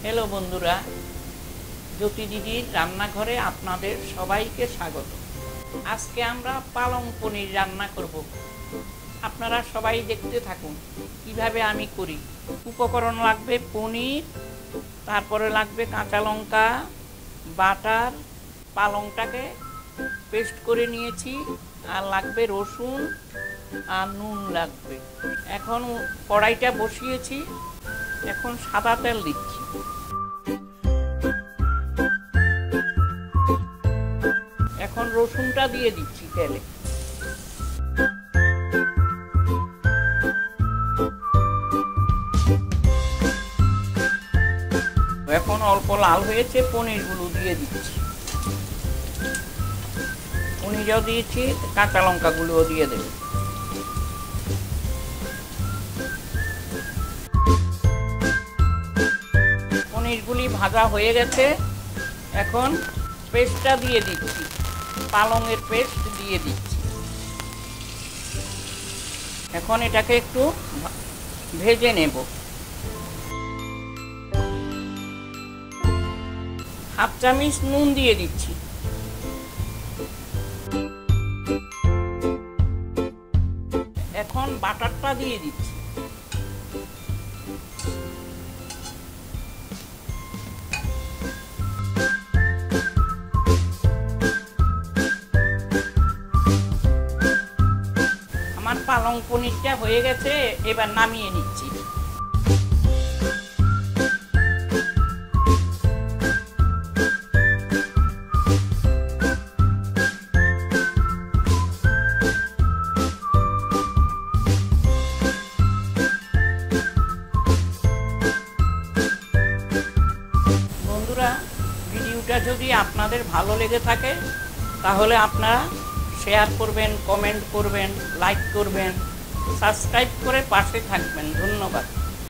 Hello बंधुरा ज्योति दीदिर रान्नाघरे आपनादेर सबाइके स्वागत। आज के आमरा पालंग पनीर रान्ना करब। आपनारा सबाई देखते थाकुन किभाबे आमी करी। उपकरण लागबे पनीर, तारपरे लागबे काँचा लंका, बाटार, पालंगटाके पेस्ट करे निয়েছি, আর লাগবে रसुन আর নুন লাগবে। এখন কড়াইটা বসিয়েছি, এখন সাদা তেল দিচ্ছি। এখন রসুনটা দিয়ে দিচ্ছি তেলে। এখন অল্প লাল হয়েছে, পনিরগুলো দিয়ে দিচ্ছি। পনিরও দিয়েছি, কাঁচা লঙ্কাগুলোও দিয়ে দেব। পনিরগুলি ভাজা হয়ে গেছে, এখন পেস্টটা দিয়ে দিচ্ছি। পালংয়ের পেস্ট দিয়ে দিচ্ছি। এখন এটাকে একটু ভেজে নেব। হাফ চামচ নুন দিয়ে দিচ্ছি। এখন বাটারটা দিয়ে দিচ্ছি। আমার পালং পনিরটা হয়ে গেছে, এবার নামিয়ে নিচ্ছি। বন্ধুরা, ভিডিওটা যদি আপনাদের ভালো লেগে থাকে তাহলে আপনারা শেয়ার করবেন, কমেন্ট করবেন, লাইক করবেন, সাবস্ক্রাইব করে পাশে থাকবেন। ধন্যবাদ।